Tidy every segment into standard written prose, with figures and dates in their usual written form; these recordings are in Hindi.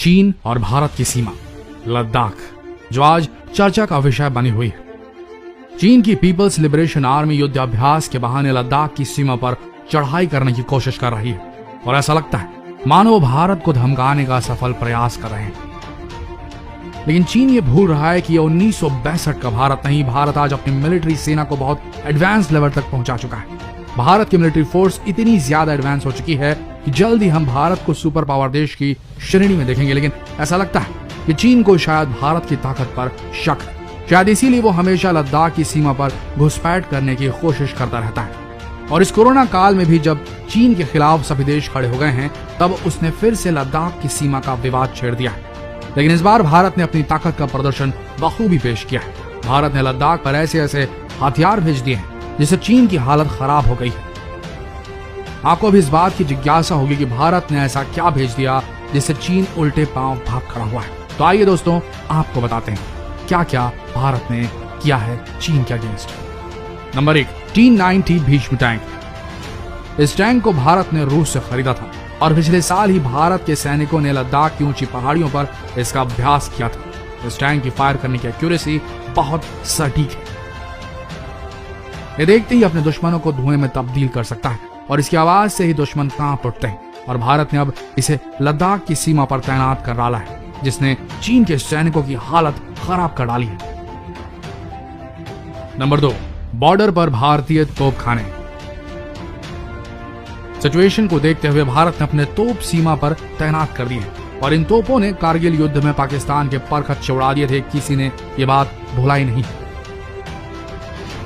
चीन और भारत की सीमा लद्दाख, जो आज चर्चा का विषय बनी हुई है। चीन की पीपल्स लिबरेशन आर्मी युद्धाभ्यास के बहाने लद्दाख की सीमा पर चढ़ाई करने की कोशिश कर रही है और ऐसा लगता है मानो वो भारत को धमकाने का सफल प्रयास कर रहे हैं। लेकिन चीन ये भूल रहा है कि ये 1962 का भारत नहीं, भारत आज अपनी मिलिट्री सेना को बहुत एडवांस लेवल तक पहुंचा चुका है। भारत की मिलिट्री फोर्स इतनी ज्यादा एडवांस हो चुकी है कि जल्द ही हम भारत को सुपर पावर देश की श्रेणी में देखेंगे। लेकिन ऐसा लगता है कि चीन को शायद भारत की ताकत पर शक है, शायद इसीलिए वो हमेशा लद्दाख की सीमा पर घुसपैठ करने की कोशिश करता रहता है। और इस कोरोना काल में भी जब चीन के खिलाफ सभी देश खड़े हो गए हैं, तब उसने फिर से लद्दाख की सीमा का विवाद छेड़ दिया है। लेकिन इस बार भारत ने अपनी ताकत का प्रदर्शन बखूबी पेश किया है। भारत ने लद्दाख पर ऐसे ऐसे हथियार भेज दिए हैं जिससे चीन की हालत खराब हो गई है। आपको भी इस बात की जिज्ञासा होगी कि भारत ने ऐसा क्या भेज दिया जिससे चीन उल्टे पांव भाग खड़ा हुआ है। तो आइए दोस्तों, आपको बताते हैं क्या क्या भारत ने किया है चीन के against. Number 1, T-90 Bhishma tank. इस टैंक को भारत ने रूस से खरीदा था और पिछले साल ही भारत के सैनिकों ने लद्दाख की ऊंची पहाड़ियों पर इसका अभ्यास किया था। इस टैंक की फायर करने की एक्यूरेसी बहुत सटीक है। ये देखते ही अपने दुश्मनों को धुएं में तब्दील कर सकता है और इसकी आवाज से ही दुश्मन कांप उठते हैं। और भारत ने अब इसे लद्दाख की सीमा पर तैनात कर डाला है, जिसने चीन के सैनिकों की हालत खराब कर डाली है। नंबर 2, बॉर्डर पर भारतीय तोपखाने। सिचुएशन को देखते हुए भारत ने अपने तोप सीमा पर तैनात कर दिए हैं और इन तोपों ने कारगिल युद्ध में पाकिस्तान के पर खच्चे उड़ा दिए थे। किसी ने ये बात भुलाई नहीं।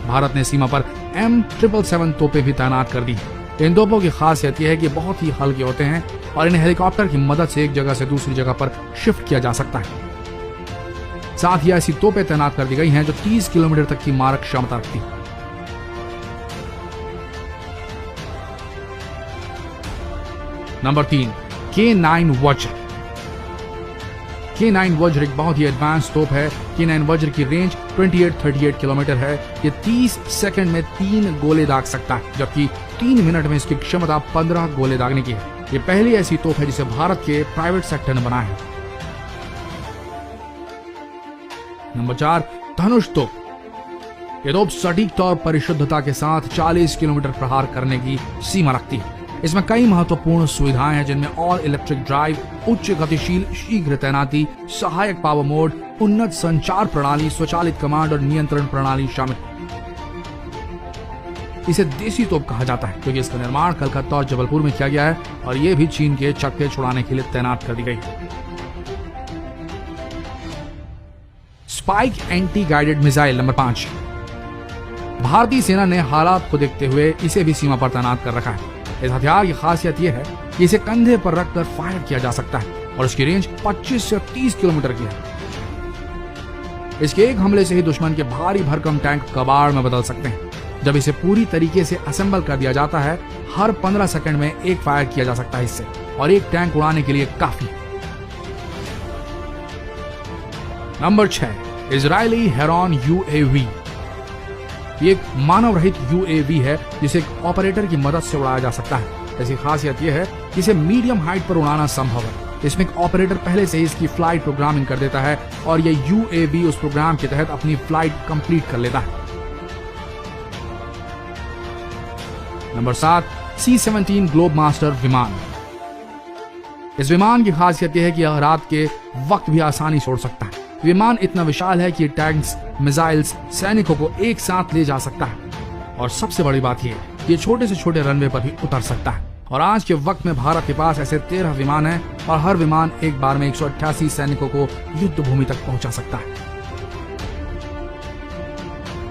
भारत ने सीमा पर M777 तोपें भी तैनात कर दी। इन तोपों की खासियत यह है कि बहुत ही हल्के होते हैं और इन्हें हेलीकॉप्टर की मदद से एक जगह से दूसरी जगह पर शिफ्ट किया जा सकता है। साथ ही ऐसी तोपें तैनात कर दी गई हैं जो 30 किलोमीटर तक की मारक क्षमता रखती है। नंबर 3, K9 वज्र। K9 वज्र एक बहुत ही एडवांस तोप है। K9 वज्र की रेंज 28-38 किलोमीटर है। ये 30 सेकंड में 3 गोले दाग सकता है, जबकि 3 मिनट में इसकी क्षमता 15 गोले दागने की है। ये पहली ऐसी तोप है जिसे भारत के प्राइवेट सेक्टर ने बनाया है। नंबर 4, धनुष तोप। ये तोप सटीक तौर पर परिशुद्धता के साथ 40 किलोमीटर प्रहार करने की सीमा रखती है। इसमें कई महत्वपूर्ण सुविधाएं हैं, जिनमें ऑल इलेक्ट्रिक ड्राइव, उच्च गतिशील शीघ्र तैनाती, सहायक पावर मोड, उन्नत संचार प्रणाली, स्वचालित कमांड और नियंत्रण प्रणाली शामिल। इसे देसी तोप कहा जाता है क्योंकि इसका निर्माण कलकत्ता और जबलपुर में किया गया है और यह भी चीन के चक्के छुड़ाने के लिए तैनात कर दी गई है। Spike anti guided missile. Number 5, भारतीय सेना ने हालात को देखते हुए इसे भी सीमा पर तैनात कर रखा है। इस हथियार की खासियत यह है कि इसे कंधे पर रखकर फायर किया जा सकता है और इसकी रेंज 25 से 30 किलोमीटर की है। इसके एक हमले से ही दुश्मन के भारी भरकम टैंक कबाड़ में बदल सकते हैं। जब इसे पूरी तरीके से असेंबल कर दिया जाता है, हर 15 सेकंड में एक फायर किया जा सकता है इससे, और एक टैंक उड़ाने के लिए काफी है। Number 6, Israeli heron UAV। ये एक मानव रहित UAV है जिसे एक ऑपरेटर की मदद से उड़ाया जा सकता है। इसकी खासियत यह है कि इसे मीडियम हाइट पर उड़ाना संभव है। इसमें एक ऑपरेटर पहले से ही इसकी फ्लाइट प्रोग्रामिंग कर देता है और यह UAV उस प्रोग्राम के तहत अपनी फ्लाइट कंप्लीट कर लेता है। नंबर 7, C-17 ग्लोबमास्टर विमान। इस विमान की खासियत यह है कि यह रात के वक्त भी आसानी से उड़ सकता है। विमान इतना विशाल है कि टैंक्स, मिसाइल्स, सैनिकों को एक साथ ले जा सकता है और सबसे बड़ी बात यह कि छोटे से छोटे रनवे पर भी उतर सकता है। और आज के वक्त में भारत के पास ऐसे 13 विमान हैं और हर विमान एक बार में 188 सैनिकों को युद्ध भूमि तक पहुंचा सकता है।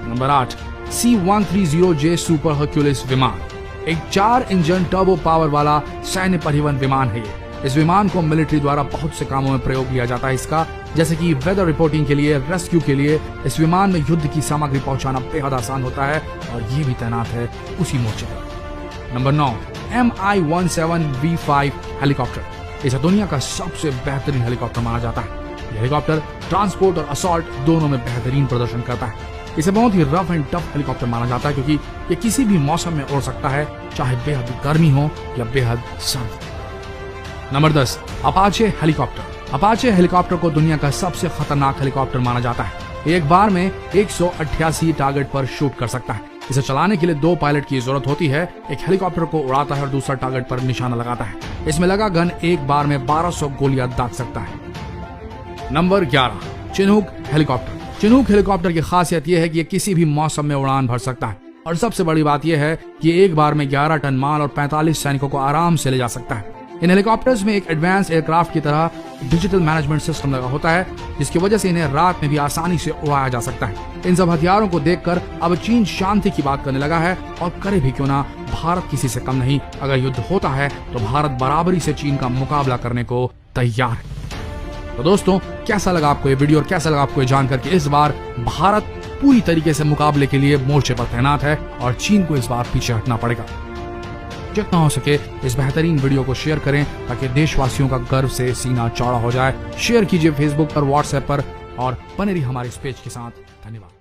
नंबर 8, C-130J सुपर हर्क्यूलिस विमान। एक 4 इंजन टर्बो पावर वाला सैन्य परिवहन विमान है ये। इस विमान को मिलिट्री द्वारा बहुत से कामों में प्रयोग लिया जाता है इसका, जैसे कि वेदर रिपोर्टिंग के लिए, रेस्क्यू के लिए। इस विमान में युद्ध की सामग्री पहुंचाना बेहद आसान होता है और ये भी तैनात है उसी मोर्चे पर। Number 9, Mi-17V5 helicopter. इसे दुनिया का सबसे बेहतरीन हेलीकॉप्टर माना जाता है। यह हेलीकॉप्टर ट्रांसपोर्ट और असॉल्ट दोनों में बेहतरीन प्रदर्शन करता है। इसे बहुत ही रफ एंड टफ हेलीकॉप्टर माना जाता है क्योंकि ये किसी भी मौसम में उड़ सकता है, चाहे बेहद गर्मी हो या बेहद सर्द। Number 10, Apache helicopter. Apache helicopter को दुनिया का सबसे खतरनाक हेलीकॉप्टर माना जाता है। एक बार में 188 टारगेट पर शूट कर सकता है। इसे चलाने के लिए 2 पायलट की जरूरत होती है। एक हेलीकॉप्टर को उड़ाता है और दूसरा टारगेट पर निशाना लगाता है। इसमें लगा गन एक बार में 1200 गोलियां दाग सकता है। Number 11, Chinook helicopter. Chinook helicopter की खासियत यह है कि यह किसी भी मौसम में उड़ान भर सकता है और सबसे बड़ी बात यह है कि एक बार में 11 टन माल और 45 सैनिकों को आराम से ले जा सकता है। इन हेलीकॉप्टर्स में एक एडवांस एयरक्राफ्ट की तरह डिजिटल मैनेजमेंट सिस्टम लगा होता है, जिसकी वजह से इन्हें रात में भी आसानी से उड़ाया जा सकता है। इन सब हथियारों को देखकर अब चीन शांति की बात करने लगा है और करे भी क्यों ना, भारत किसी से कम नहीं। अगर युद्ध होता है तो भारत बराबरी से चीन का मुकाबला करने को तैयार है। तो दोस्तों, कैसा लगा आपको ये वीडियो और कैसा लगा आपको ये जानकर कि इस बार भारत पूरी तरीके से मुकाबले के लिए मोर्चे पर तैनात है और चीन को इस बार पीछे हटना पड़ेगा। जितना हो सके इस बेहतरीन वीडियो को शेयर करें ताकि देशवासियों का गर्व से सीना चौड़ा हो जाए। शेयर कीजिए फेसबुक पर, व्हाट्सएप पर और बने रहिए हमारे इस पेज के साथ। धन्यवाद।